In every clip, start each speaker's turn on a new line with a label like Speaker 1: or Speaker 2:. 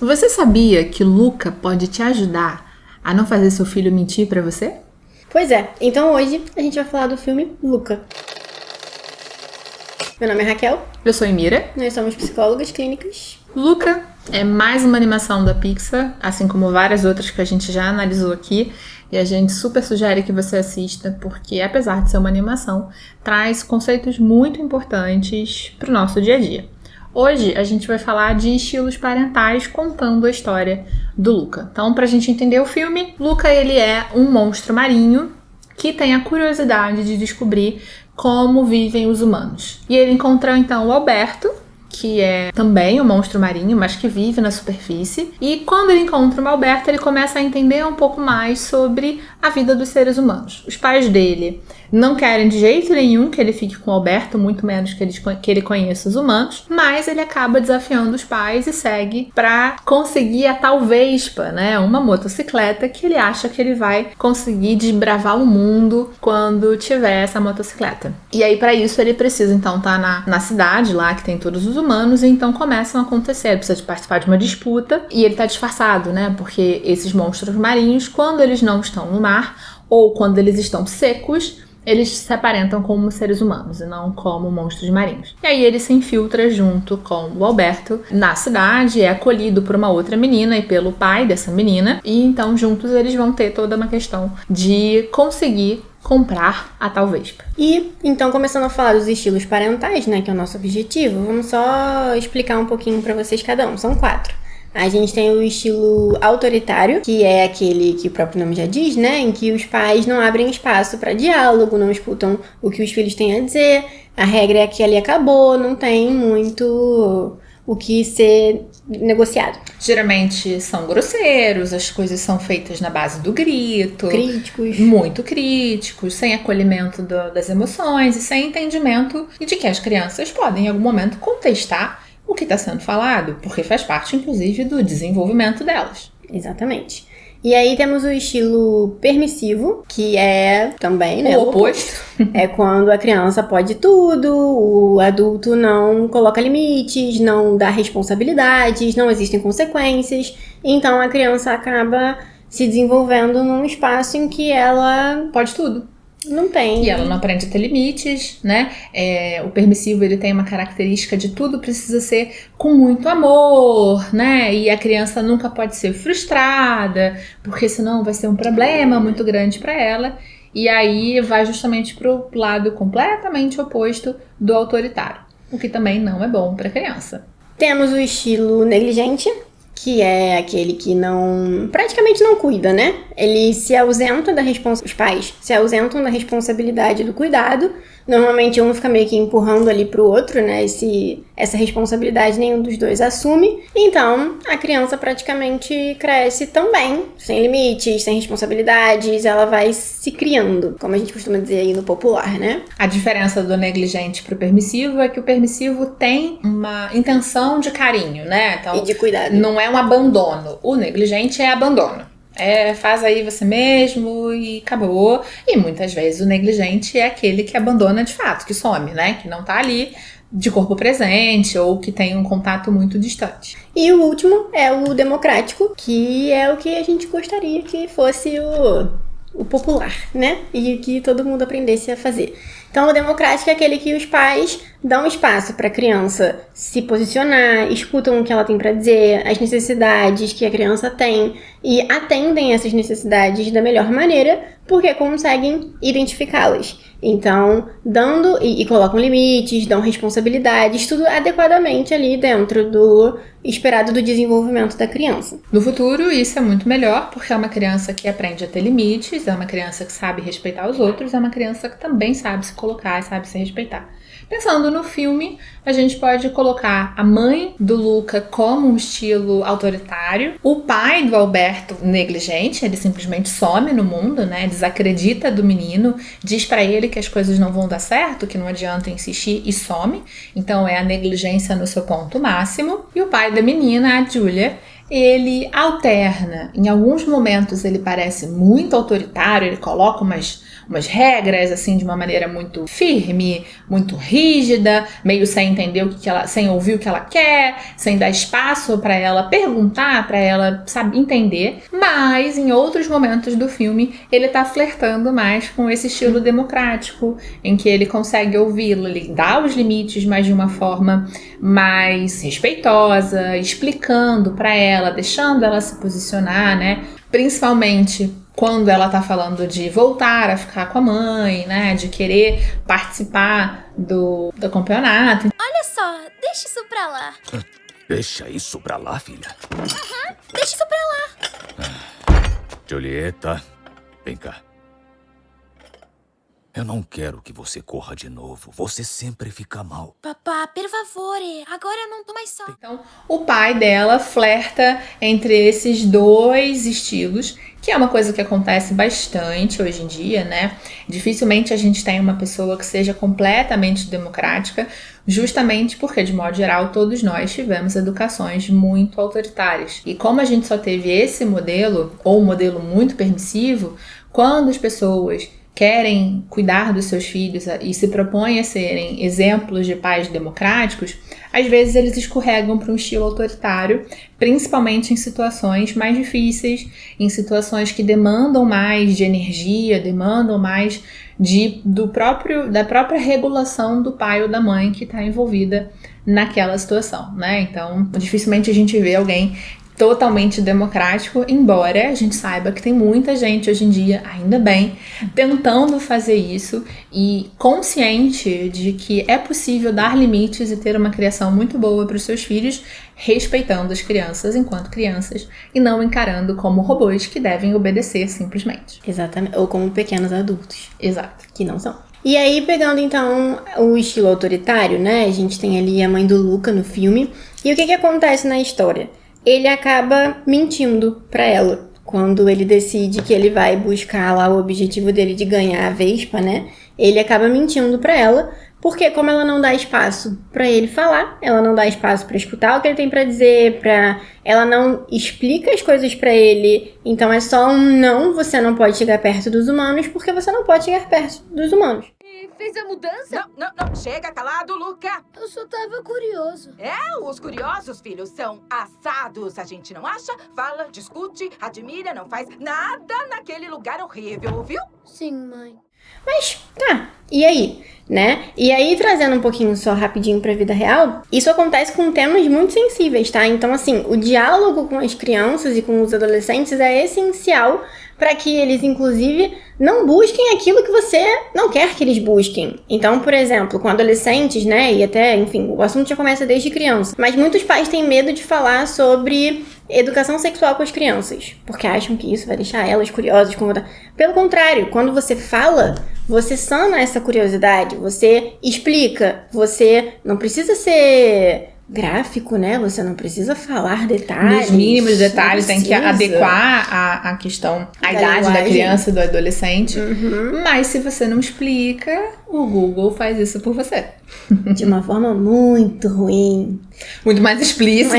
Speaker 1: Você sabia que Luca pode te ajudar a não fazer seu filho mentir pra você?
Speaker 2: Pois é, então hoje a gente vai falar do filme Luca. Meu nome é Raquel.
Speaker 1: Eu sou Emira.
Speaker 2: Nós somos psicólogas clínicas.
Speaker 1: Luca é mais uma animação da Pixar, assim como várias outras que a gente já analisou aqui, e a gente super sugere que você assista, porque apesar de ser uma animação, traz conceitos muito importantes pro nosso dia a dia. Hoje a gente vai falar de estilos parentais contando a história do Luca. Então, pra gente entender o filme, Luca ele é um monstro marinho que tem a curiosidade de descobrir como vivem os humanos. E ele encontrou então o Alberto, que é também um monstro marinho, mas que vive na superfície. E quando ele encontra o Alberto, ele começa a entender um pouco mais sobre a vida dos seres humanos. Os pais dele não querem de jeito nenhum que ele fique com o Alberto, muito menos que ele conheça os humanos, mas ele acaba desafiando os pais e segue para conseguir a tal Vespa, né? Uma motocicleta que ele acha que ele vai conseguir desbravar o mundo quando tiver essa motocicleta. E aí, para isso, ele precisa então estar na cidade lá que tem todos os humanos, e então começam a acontecer, ele precisa participar de uma disputa e ele tá disfarçado, né? Porque esses monstros marinhos, quando eles não estão no mar ou quando eles estão secos, eles se aparentam como seres humanos e não como monstros marinhos. E aí ele se infiltra junto com o Alberto na cidade, é acolhido por uma outra menina e pelo pai dessa menina, e então juntos eles vão ter toda uma questão de conseguir comprar a tal Vespa.
Speaker 2: E, então, começando a falar dos estilos parentais, né, que é o nosso objetivo, vamos só explicar um pouquinho pra vocês cada um. São 4. A gente tem o estilo autoritário, que é aquele que o próprio nome já diz, né, em que os pais não abrem espaço para diálogo, não escutam o que os filhos têm a dizer, a regra é que ali acabou, não tem muito o que ser negociado.
Speaker 1: Geralmente são grosseiros, as coisas são feitas na base do grito.
Speaker 2: Críticos.
Speaker 1: Muito críticos, sem acolhimento das emoções e sem entendimento de que as crianças podem em algum momento contestar o que está sendo falado, porque faz parte, inclusive, do desenvolvimento delas.
Speaker 2: Exatamente. E aí temos o estilo permissivo, que é também, né,
Speaker 1: o oposto.
Speaker 2: É quando a criança pode tudo, o adulto não coloca limites, não dá responsabilidades, não existem consequências. Então a criança acaba se desenvolvendo num espaço em que ela
Speaker 1: pode tudo.
Speaker 2: Não tem.
Speaker 1: E ela não aprende a ter limites, né? O permissivo, ele tem uma característica de tudo precisa ser com muito amor, né? E a criança nunca pode ser frustrada, porque senão vai ser um problema muito grande para ela. E aí vai justamente pro lado completamente oposto do autoritário, o que também não é bom para criança.
Speaker 2: Temos o estilo negligente, que é aquele que praticamente não cuida, né? Ele se ausenta os pais se ausentam da responsabilidade do cuidado. Normalmente um fica meio que empurrando ali pro outro, né? Essa responsabilidade nenhum dos dois assume. Então, a criança praticamente cresce também, sem limites, sem responsabilidades, ela vai se criando, como a gente costuma dizer aí no popular, né?
Speaker 1: A diferença do negligente pro permissivo é que o permissivo tem uma intenção de carinho, né? Então,
Speaker 2: e de cuidado.
Speaker 1: Não é um abandono. O negligente é abandono. Faz aí você mesmo e acabou. E muitas vezes o negligente é aquele que abandona de fato, que some, né? Que não tá ali de corpo presente ou que tem um contato muito distante.
Speaker 2: E o último é o democrático, que é o que a gente gostaria que fosse o popular, né? E que todo mundo aprendesse a fazer. Então, o democrático é aquele que os pais dão espaço para a criança se posicionar, escutam o que ela tem para dizer, as necessidades que a criança tem e atendem essas necessidades da melhor maneira porque conseguem identificá-las. Então, dando e colocam limites, dão responsabilidades, tudo adequadamente ali dentro do esperado do desenvolvimento da criança.
Speaker 1: No futuro, isso é muito melhor, porque é uma criança que aprende a ter limites, é uma criança que sabe respeitar os outros, é uma criança que também sabe se colocar e sabe se respeitar. Pensando no filme, a gente pode colocar a mãe do Luca como um estilo autoritário, o pai do Alberto negligente, ele simplesmente some no mundo, né? Desacredita do menino, diz pra ele que as coisas não vão dar certo, que não adianta insistir e some. Então é a negligência no seu ponto máximo. E o pai da menina, a Julia, ele alterna. Em alguns momentos ele parece muito autoritário, ele coloca umas regras, assim, de uma maneira muito firme, muito rígida, meio sem entender o que ela, sem ouvir o que ela quer, sem dar espaço para ela perguntar, para ela, sabe, entender. Mas em outros momentos do filme, ele tá flertando mais com esse estilo democrático, em que ele consegue ouvi-la, ele dá os limites, mas de uma forma mais respeitosa, explicando para ela, deixando ela se posicionar, né? Principalmente quando ela tá falando de voltar a ficar com a mãe, né? De querer participar do campeonato.
Speaker 3: Olha só, deixa isso pra lá.
Speaker 4: Deixa isso pra lá, filha.
Speaker 3: Deixa isso pra lá.
Speaker 4: Julieta, vem cá. Eu não quero que você corra de novo. Você sempre fica mal.
Speaker 3: Papá, per favore, agora eu não tô mais só.
Speaker 1: Então, o pai dela flerta entre esses dois estilos, que é uma coisa que acontece bastante hoje em dia, né? Dificilmente a gente tem uma pessoa que seja completamente democrática, justamente porque, de modo geral, todos nós tivemos educações muito autoritárias. E como a gente só teve esse modelo, ou um modelo muito permissivo, quando as pessoas querem cuidar dos seus filhos e se propõem a serem exemplos de pais democráticos, às vezes eles escorregam para um estilo autoritário, principalmente em situações mais difíceis, em situações que demandam mais de energia, demandam mais da própria regulação do pai ou da mãe que está envolvida naquela situação, né? Então, dificilmente a gente vê alguém totalmente democrático, embora a gente saiba que tem muita gente hoje em dia, ainda bem, tentando fazer isso e consciente de que é possível dar limites e ter uma criação muito boa para os seus filhos, respeitando as crianças enquanto crianças e não encarando como robôs que devem obedecer simplesmente.
Speaker 2: Exatamente, ou como pequenos adultos.
Speaker 1: Exato.
Speaker 2: Que não são. E aí, pegando então o estilo autoritário, né, a gente tem ali a mãe do Luca no filme, e o que acontece na história? Ele acaba mentindo pra ela quando ele decide que ele vai buscar lá o objetivo dele de ganhar a Vespa, né? Ele acaba mentindo pra ela, porque como ela não dá espaço pra ele falar, ela não dá espaço pra escutar o que ele tem pra dizer, ela não explica as coisas pra ele, então é só um não, você não pode chegar perto dos humanos, porque você não pode chegar perto dos humanos.
Speaker 5: Fez a mudança? Não. Chega, calado, Luca.
Speaker 3: Eu só tava curioso.
Speaker 5: Os curiosos, filhos, são assados. A gente não acha, fala, discute, admira, não faz nada naquele lugar horrível, ouviu?
Speaker 3: Sim, mãe.
Speaker 2: Mas, tá, e aí, né? E aí, trazendo um pouquinho só rapidinho pra vida real, isso acontece com temas muito sensíveis, tá? Então, assim, o diálogo com as crianças e com os adolescentes é essencial para que eles, inclusive, não busquem aquilo que você não quer que eles busquem. Então, por exemplo, com adolescentes, né, e até, enfim, o assunto já começa desde criança, mas muitos pais têm medo de falar sobre educação sexual com as crianças, porque acham que isso vai deixar elas curiosas. Pelo contrário, quando você fala, você sana essa curiosidade, você explica, você não precisa ser gráfico, né? Você não precisa falar detalhes.
Speaker 1: Nos mínimos detalhes, tem que adequar a questão, a idade da criança e do adolescente. Mas se você não explica, o Google faz isso por você.
Speaker 2: De uma forma muito ruim.
Speaker 1: Muito mais explícita.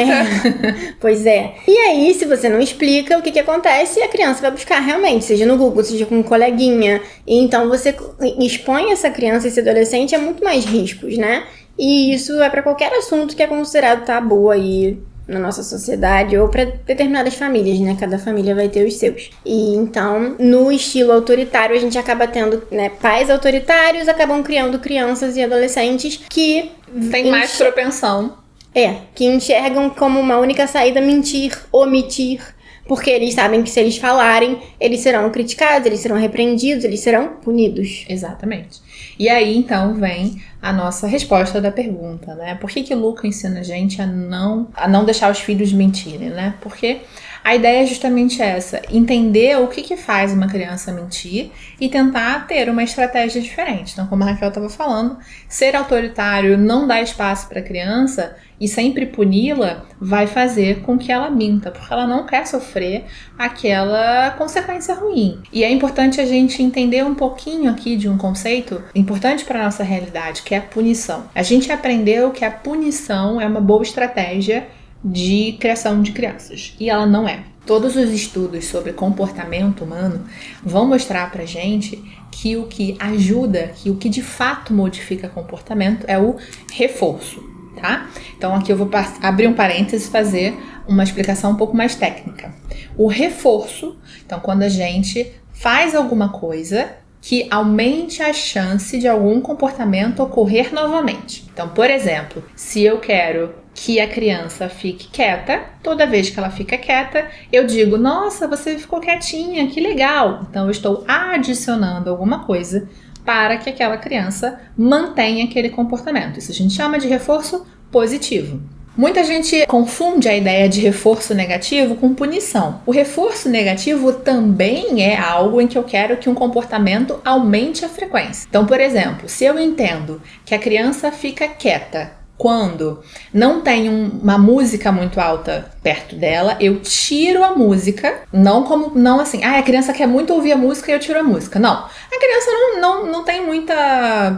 Speaker 2: Pois é. E aí, se você não explica, o que acontece? A criança vai buscar realmente, seja no Google, seja com um coleguinha. E então você expõe essa criança, esse adolescente, a muito mais riscos, né? E isso é para qualquer assunto que é considerado tabu aí na nossa sociedade ou para determinadas famílias, né? Cada família vai ter os seus. E então, no estilo autoritário, a gente acaba tendo, né, pais autoritários, acabam criando crianças e adolescentes que
Speaker 1: tem mais propensão.
Speaker 2: Que enxergam como uma única saída mentir, omitir, porque eles sabem que se eles falarem, eles serão criticados, eles serão repreendidos, eles serão punidos.
Speaker 1: Exatamente. E aí, então, vem a nossa resposta da pergunta, né? Por que Luca ensina a gente a não deixar os filhos mentirem, né? Porque a ideia é justamente essa, entender o que faz uma criança mentir e tentar ter uma estratégia diferente. Então, como a Raquel estava falando, ser autoritário, não dar espaço para a criança e sempre puni-la vai fazer com que ela minta, porque ela não quer sofrer aquela consequência ruim. E é importante a gente entender um pouquinho aqui de um conceito importante para a nossa realidade, que é a punição. A gente aprendeu que a punição é uma boa estratégia de criação de crianças, e ela não é. Todos os estudos sobre comportamento humano vão mostrar pra gente que o que ajuda, que o que de fato modifica comportamento é o reforço, tá? Então aqui eu vou abrir um parênteses e fazer uma explicação um pouco mais técnica. O reforço, então quando a gente faz alguma coisa que aumente a chance de algum comportamento ocorrer novamente. Então, por exemplo, se eu quero que a criança fique quieta, toda vez que ela fica quieta, eu digo, nossa, você ficou quietinha, que legal. Então, eu estou adicionando alguma coisa para que aquela criança mantenha aquele comportamento. Isso a gente chama de reforço positivo. Muita gente confunde a ideia de reforço negativo com punição. O reforço negativo também é algo em que eu quero que um comportamento aumente a frequência. Então, por exemplo, se eu entendo que a criança fica quieta quando não tem uma música muito alta perto dela, eu tiro a música, não assim, a criança quer muito ouvir a música e eu tiro a música. Não, a criança não tem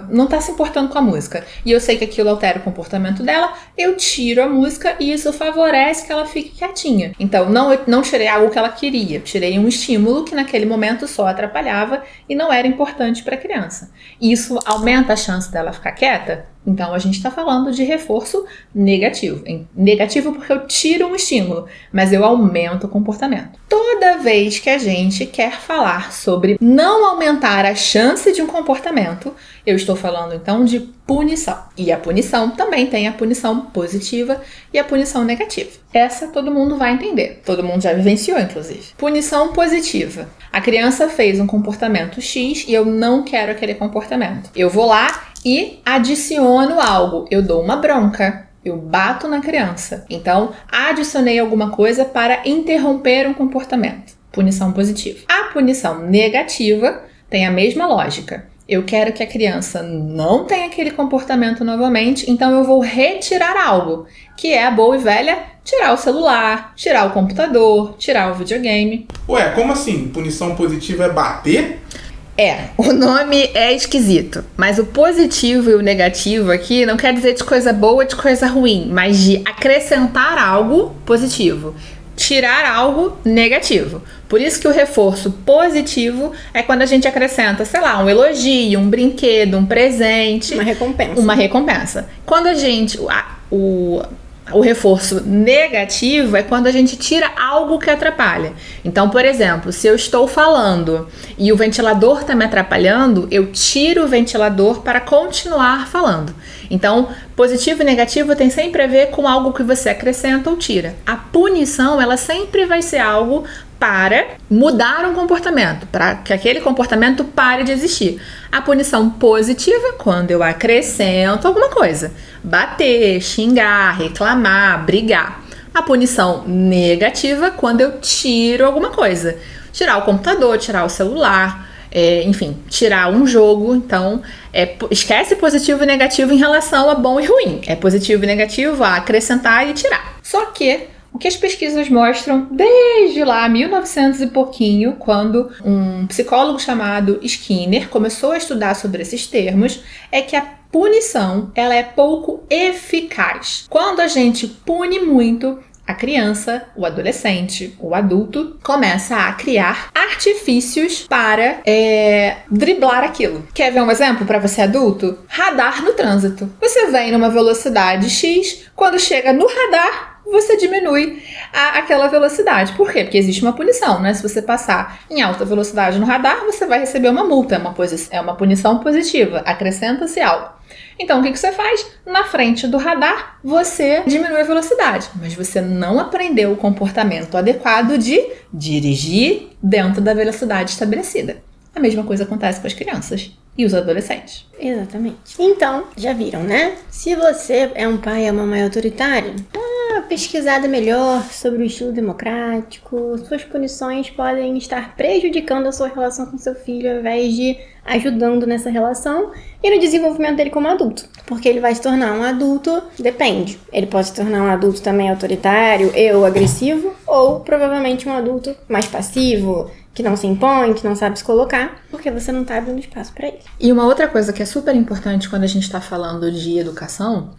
Speaker 1: não tá se importando com a música. E eu sei que aquilo altera o comportamento dela, eu tiro a música e isso favorece que ela fique quietinha. Então, eu não tirei algo que ela queria, tirei um estímulo que naquele momento só atrapalhava e não era importante para a criança. Isso aumenta a chance dela ficar quieta? Então, a gente está falando de reforço negativo. Negativo porque eu tiro um estímulo, mas eu aumento o comportamento. Toda vez que a gente quer falar sobre não aumentar a chance de um comportamento, eu estou falando, então, de punição. E a punição também tem a punição positiva e a punição negativa. Essa todo mundo vai entender. Todo mundo já vivenciou, inclusive. Punição positiva. A criança fez um comportamento X e eu não quero aquele comportamento. Eu vou lá e adiciono algo. Eu dou uma bronca. Eu bato na criança. Então, adicionei alguma coisa para interromper um comportamento. Punição positiva. A punição negativa tem a mesma lógica. Eu quero que a criança não tenha aquele comportamento novamente, então eu vou retirar algo, que é a boa e velha tirar o celular, tirar o computador, tirar o videogame.
Speaker 6: Ué, como assim? Punição positiva é bater?
Speaker 1: O nome é esquisito, mas o positivo e o negativo aqui não quer dizer de coisa boa ou de coisa ruim, mas de acrescentar algo positivo, tirar algo negativo. Por isso que o reforço positivo é quando a gente acrescenta, sei lá, um elogio, um brinquedo, um presente. Uma recompensa. Quando a gente... O reforço negativo é quando a gente tira algo que atrapalha. Então, por exemplo, se eu estou falando e o ventilador está me atrapalhando, eu tiro o ventilador para continuar falando. Então, positivo e negativo tem sempre a ver com algo que você acrescenta ou tira. A punição, ela sempre vai ser algo para mudar um comportamento, para que aquele comportamento pare de existir. A punição positiva, quando eu acrescento alguma coisa. Bater, xingar, reclamar, brigar. A punição negativa, quando eu tiro alguma coisa. Tirar o computador, tirar o celular, enfim, tirar um jogo. Então, esquece positivo e negativo em relação a bom e ruim. É positivo e negativo a acrescentar e tirar. Só que o que as pesquisas mostram desde lá, 1900 e pouquinho, quando um psicólogo chamado Skinner começou a estudar sobre esses termos, é que a punição ela é pouco eficaz. Quando a gente pune muito, a criança, o adolescente, o adulto começa a criar artifícios para driblar aquilo. Quer ver um exemplo para você adulto? Radar no trânsito. Você vem numa velocidade X, quando chega no radar, você diminui aquela velocidade. Por quê? Porque existe uma punição, né? Se você passar em alta velocidade no radar, você vai receber uma multa. É uma punição positiva. Acrescenta-se algo. Então, o que você faz? Na frente do radar, você diminui a velocidade. Mas você não aprendeu o comportamento adequado de dirigir dentro da velocidade estabelecida. A mesma coisa acontece com as crianças e os adolescentes.
Speaker 2: Exatamente. Então, já viram, né? Se você é um pai ou uma mãe autoritário, pesquisada melhor sobre o estilo democrático, suas punições podem estar prejudicando a sua relação com seu filho ao invés de ajudando nessa relação e no desenvolvimento dele como adulto. Porque ele vai se tornar um adulto, depende. Ele pode se tornar um adulto também autoritário ou agressivo, ou provavelmente um adulto mais passivo, que não se impõe, que não sabe se colocar, porque você não tá abrindo espaço para ele.
Speaker 1: E uma outra coisa que é super importante quando a gente está falando de educação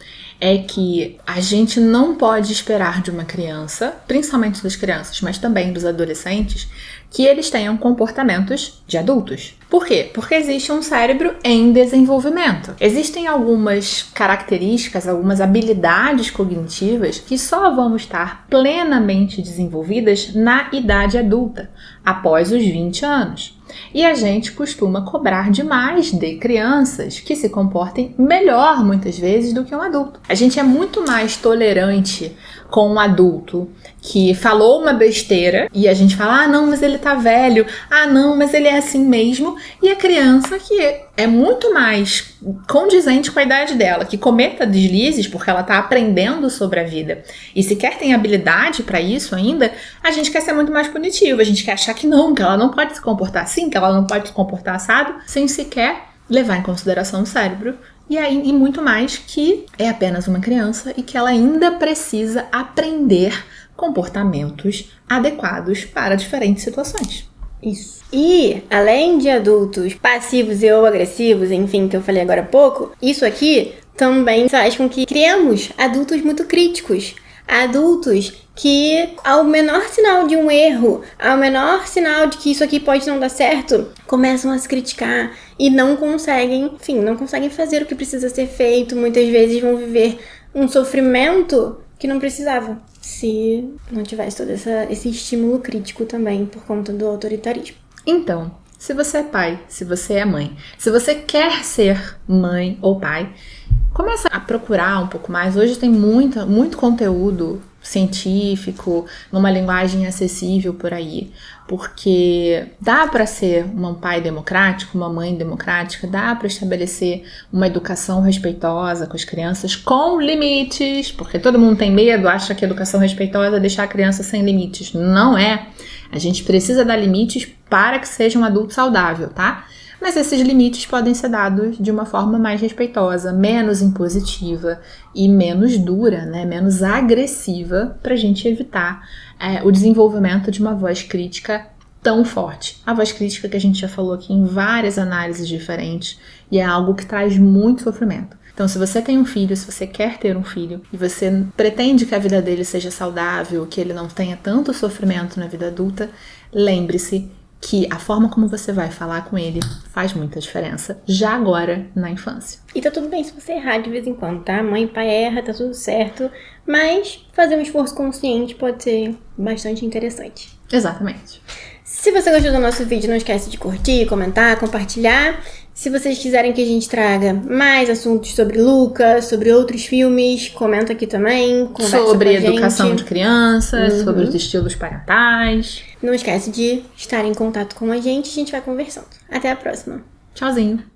Speaker 1: é que a gente não pode esperar de uma criança, principalmente das crianças, mas também dos adolescentes, que eles tenham comportamentos de adultos. Por quê? Porque existe um cérebro em desenvolvimento. Existem algumas características, algumas habilidades cognitivas que só vão estar plenamente desenvolvidas na idade adulta, após os 20 anos. E a gente costuma cobrar demais de crianças que se comportem melhor, muitas vezes, do que um adulto. A gente é muito mais tolerante com um adulto que falou uma besteira e a gente fala, ah, não, mas ele tá velho, ah, não, mas ele é assim mesmo. E a criança que é muito mais condizente com a idade dela, que cometa deslizes porque ela tá aprendendo sobre a vida e sequer tem habilidade para isso ainda, a gente quer ser muito mais punitivo, a gente quer achar que ela não pode se comportar assim, que ela não pode se comportar assado, sem sequer levar em consideração o cérebro. E muito mais que é apenas uma criança e que ela ainda precisa aprender comportamentos adequados para diferentes situações.
Speaker 2: Isso. E, além de adultos passivos e ou agressivos, enfim, que eu falei agora há pouco, isso aqui também faz com que criemos adultos muito críticos. Adultos que, ao menor sinal de um erro, ao menor sinal de que isso aqui pode não dar certo, começam a se criticar e não conseguem fazer o que precisa ser feito. Muitas vezes vão viver um sofrimento que não precisava, se não tivesse todo esse estímulo crítico também por conta do autoritarismo.
Speaker 1: Então, se você é pai, se você é mãe, se você quer ser mãe ou pai, começa a procurar um pouco mais. Hoje tem muito conteúdo científico, numa linguagem acessível por aí, porque dá para ser um pai democrático, uma mãe democrática, dá para estabelecer uma educação respeitosa com as crianças, com limites, porque todo mundo tem medo, acha que a educação respeitosa é deixar a criança sem limites. Não é. A gente precisa dar limites para que seja um adulto saudável, tá? Mas esses limites podem ser dados de uma forma mais respeitosa, menos impositiva e menos dura, né? Menos agressiva, para a gente evitar o desenvolvimento de uma voz crítica tão forte. A voz crítica que a gente já falou aqui em várias análises diferentes e é algo que traz muito sofrimento. Então, se você tem um filho, se você quer ter um filho e você pretende que a vida dele seja saudável, que ele não tenha tanto sofrimento na vida adulta, lembre-se que a forma como você vai falar com ele faz muita diferença, já agora na infância.
Speaker 2: E tá tudo bem se você errar de vez em quando, tá? Mãe e pai erra, tá tudo certo, mas fazer um esforço consciente pode ser bastante interessante.
Speaker 1: Exatamente.
Speaker 2: Se você gostou do nosso vídeo, não esquece de curtir, comentar, compartilhar. Se vocês quiserem que a gente traga mais assuntos sobre Luca, sobre outros filmes, comenta aqui também, conversa
Speaker 1: sobre
Speaker 2: com a gente.
Speaker 1: Educação de crianças, sobre os estilos parentais.
Speaker 2: Não esquece de estar em contato com a gente vai conversando. Até a próxima.
Speaker 1: Tchauzinho.